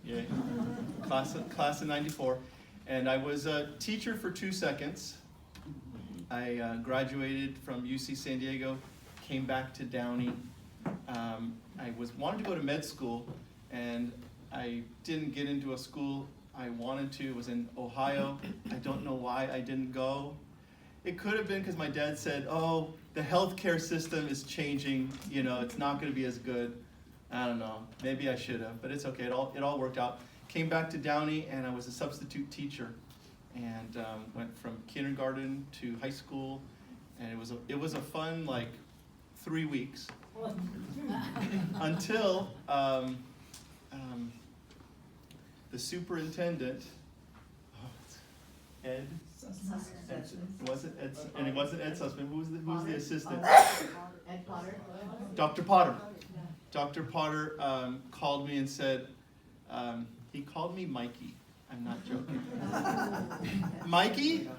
Yeah, class of 94. And I was a teacher for 2 seconds. I graduated from UC San Diego, came back to Downey. I wanted to go to med school, and I didn't get into a school I wanted to. It was in Ohio. I don't know why I didn't go. It could have been because my dad said, oh, the healthcare system is changing, you know, it's not going to be as good. I don't know, maybe I should have, but it's okay, it all worked out. Came back to Downey, and I was a substitute teacher, and went from kindergarten to high school, and it was a fun, like, 3 weeks, until the superintendent, Ed, wasn't Ed, and it wasn't Ed Sussman. Who's the assistant? Ed Potter. Dr. Potter. Dr. Potter called me and said, he called me Mikey. I'm not joking. Mikey,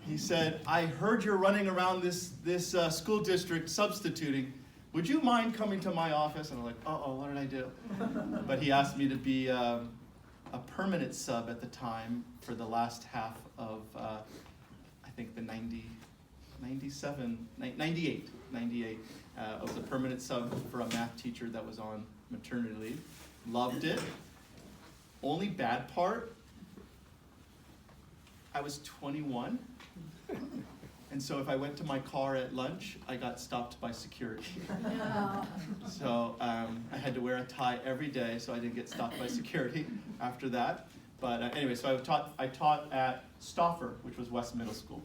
he said, I heard you're running around this school district substituting. Would you mind coming to my office? And I'm like, uh-oh, what did I do? But he asked me to be a permanent sub at the time for the last half of, I think the 98. I was a permanent sub for a math teacher that was on maternity leave. Loved it. Only bad part, I was 21. And so if I went to my car at lunch, I got stopped by security. So I had to wear a tie every day so I didn't get stopped by security after that. But anyway, so I taught at Stauffer, which was West Middle School.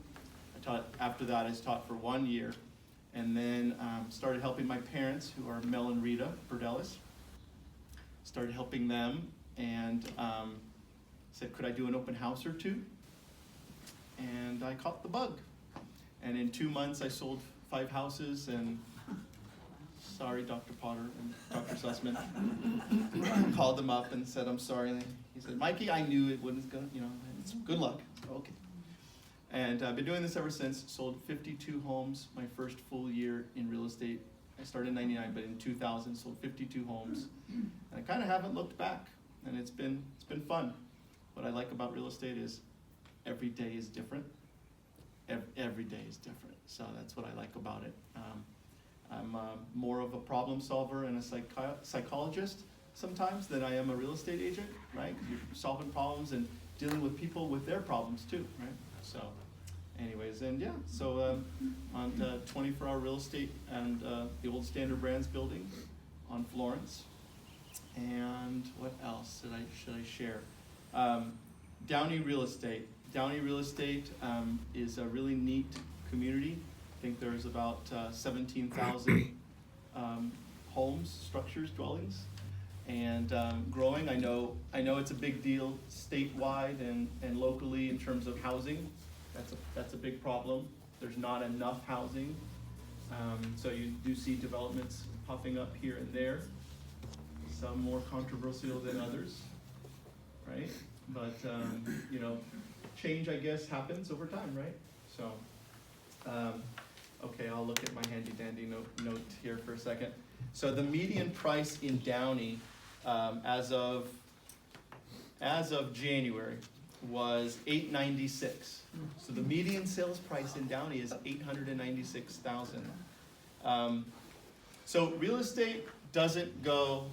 After that, I taught for 1 year, and then started helping my parents, who are Mel and Rita Verdelis. Started helping them, and said, could I do an open house or two? And I caught the bug. And in 2 months, I sold 5 houses, and sorry, Dr. Potter and Dr. Sussman. Called them up and said, I'm sorry. And he said, Mikey, I knew it wasn't gonna, it's good luck. Okay. And I've been doing this ever since. Sold 52 homes my first full year in real estate. I started in 99, but in 2000, sold 52 homes. And I kind of haven't looked back, and it's been fun. What I like about real estate is every day is different. Every day is different, so that's what I like about it. I'm more of a problem solver and a psychologist sometimes than I am a real estate agent, right? You're solving problems and dealing with people with their problems too, right? So anyways, and yeah, so on 24-hour real estate and the old Standard Brands building on Florence. And what else should I share? Downey Real Estate. Downey Real Estate is a really neat community. I think there's about 17,000 homes, structures, dwellings, and growing. I know it's a big deal statewide and locally in terms of housing. That's a big problem. There's not enough housing, so you do see developments popping up here and there. Some more controversial than others, right? But change, I guess, happens over time, right? So, okay, I'll look at my handy dandy note here for a second. So the median price in Downey, as of January, was $896. So the median sales price in Downey is $896,000. So real estate doesn't go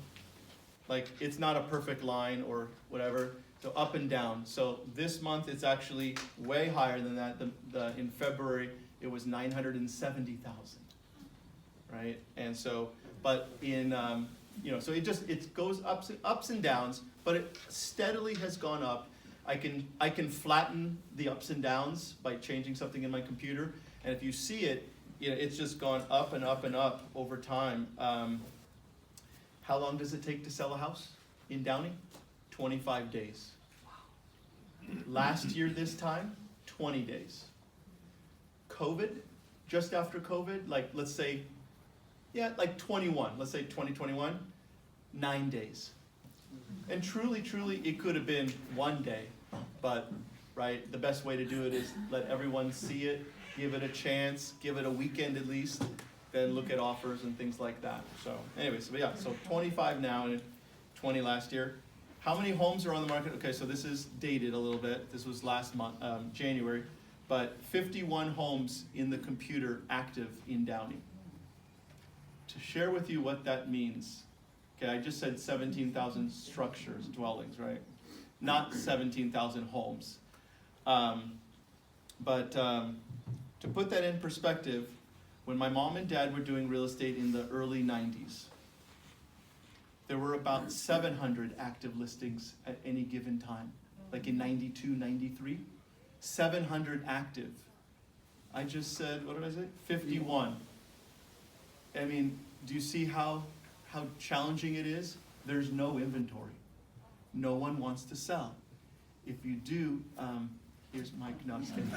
like, it's not a perfect line or whatever. So up and down. So this month it's actually way higher than that. In February it was 970,000, right? And so, but in so it goes ups and downs, but it steadily has gone up. I can flatten the ups and downs by changing something in my computer, and if you see it, it's just gone up and up and up over time. How long does it take to sell a house in Downey? 25 days. Last year this time, 20 days. COVID, just after COVID, let's say 21, let's say 2021, 9 days. And truly, it could have been 1 day, but right, the best way to do it is let everyone see it, give it a chance, give it a weekend at least, then look at offers and things like that. So anyway, so 25 now, and 20 last year. How many homes are on the market? Okay, so this is dated a little bit. This was last month, January. But 51 homes in the computer active in Downey. To share with you what that means, okay, I just said 17,000 structures, dwellings, right? Not 17,000 homes. But to put that in perspective, when my mom and dad were doing real estate in the early 90s, there were about 700 active listings at any given time. Like in 92, 93, 700 active. I just said, what did I say? 51. I mean, do you see how challenging it is? There's no inventory. No one wants to sell. If you do, here's Mike, no, I'm just kidding.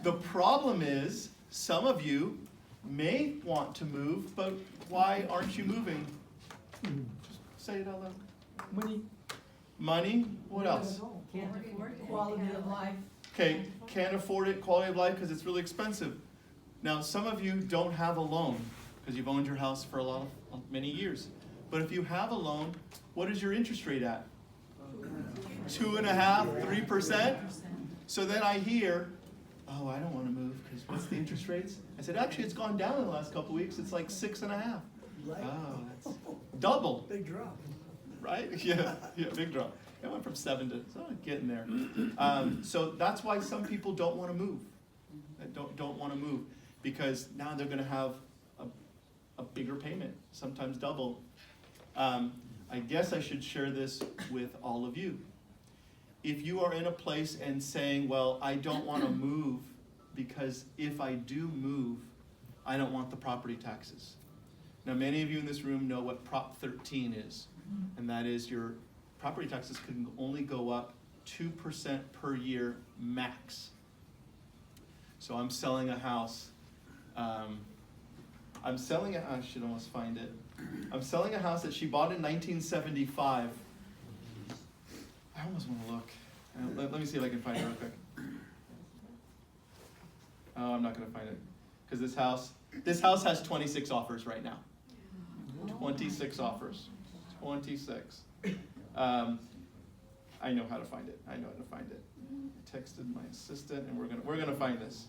The problem is, some of you may want to move, but why aren't you moving? Just say it out loud. Money. Money? What else? Can't afford it. Quality of life. Okay, can't afford it, quality of life, because it's really expensive. Now, some of you don't have a loan, because you've owned your house for many years. But if you have a loan, what is your interest rate at? 2.5%, 3%? So then I hear, oh, I don't want to move, because what's the interest rates? I said, actually, it's gone down in the last couple of weeks. It's like 6.5%. Oh, that's double. Big drop. Right? Yeah, big drop. It went from 7 to, so getting there. So that's why some people don't want to move. Don't want to move, because now they're going to have a bigger payment, sometimes double. I guess I should share this with all of you. If you are in a place and saying, well, I don't want to move because if I do move, I don't want the property taxes. Now, many of you in this room know what Prop 13 is, and that is your property taxes can only go up 2% per year max. So I'm selling a house. I should almost find it. I'm selling a house that she bought in 1975. I almost want to look. Let me see if I can find it real quick. Oh, I'm not going to find it. Because this house has 26 offers right now. 26 offers. 26. I know how to find it. I texted my assistant, and we're gonna find this.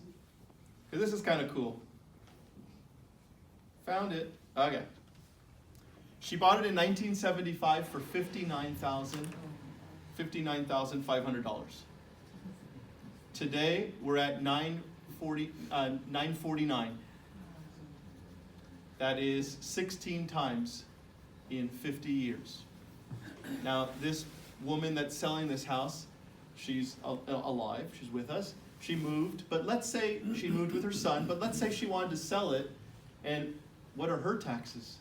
Because this is kind of cool. Found it. Okay. She bought it in 1975 for $59,500. Today we're at $949. That is 16 times in 50 years. Now this woman that's selling this house, she's alive. She's with us. She moved, but let's say she moved with her son. But let's say she wanted to sell it, and what are her taxes?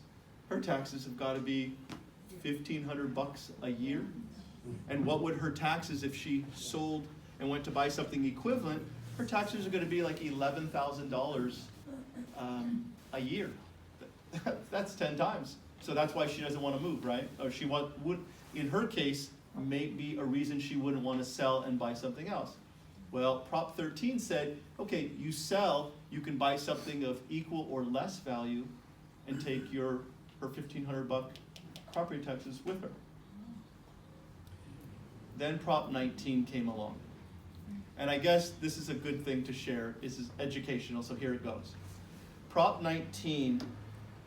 Her taxes have got to be $1,500 a year. And what would her taxes if she sold and went to buy something equivalent? Her taxes are going to be like $11,000 a year. That's 10 times. So that's why she doesn't want to move, right? Or she would, in her case, may be a reason she wouldn't want to sell and buy something else. Well, Prop 13 said, okay, you sell, you can buy something of equal or less value and take her $1,500 property taxes with her. Then Prop 19 came along. And I guess this is a good thing to share. This is educational, so here it goes. Prop 19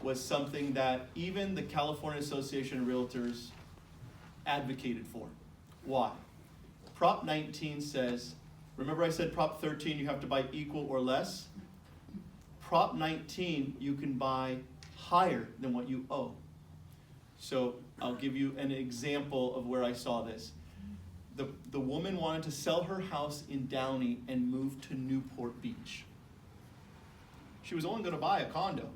was something that even the California Association of Realtors advocated for. Why? Prop 19 says, remember I said Prop 13 you have to buy equal or less? Prop 19 you can buy higher than what you owe. So I'll give you an example of where I saw this. The woman wanted to sell her house in Downey and move to Newport Beach. She was only going to buy a condo.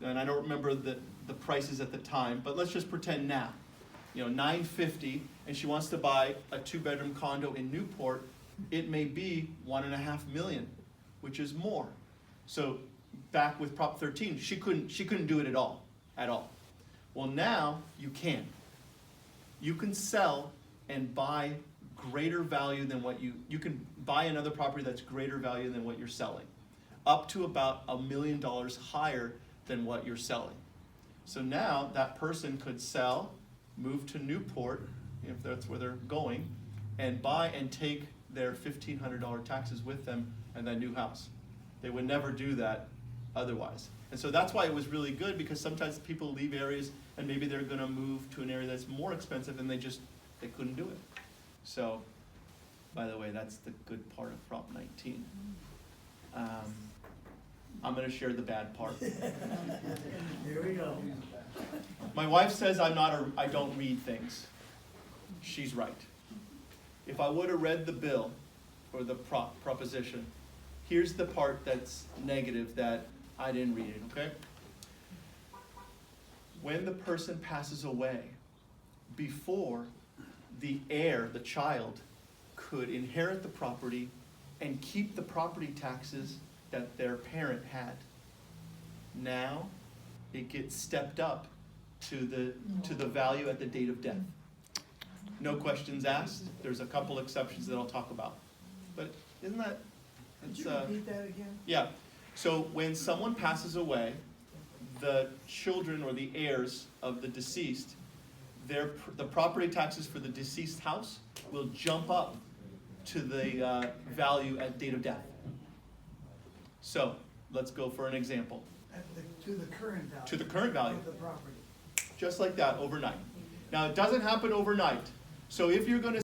And I don't remember the prices at the time, but let's just pretend now. $950, and she wants to buy a 2-bedroom condo in Newport. It may be $1.5 million, which is more. So back with Prop 13, she couldn't do it at all. Well, now you can. You can sell and buy greater value than what you can buy another property that's greater value than what you're selling, up to about $1 million higher than what you're selling. So now that person could sell, move to Newport, if that's where they're going, and buy and take their $1,500 taxes with them and that new house. They would never do that otherwise. And so that's why it was really good, because sometimes people leave areas and maybe they're gonna move to an area that's more expensive and they couldn't do it. So, by the way, that's the good part of Prop 19. I'm gonna share the bad part. Here we go. My wife says I don't read things. She's right. If I would have read the bill or the proposition, here's the part that's negative that I didn't read it, okay? When the person passes away, before the heir, the child, could inherit the property and keep the property taxes that their parent had. Now, it gets stepped up to the value at the date of death. No questions asked. There's a couple exceptions that I'll talk about. But isn't that... Could you repeat that again? Yeah. So when someone passes away, the children or the heirs of the deceased, the property taxes for the deceased house will jump up to the value at date of death. So let's go for an example. To the current value. To the current value. Of the property. Just like that, overnight. Now, it doesn't happen overnight. So if you're going to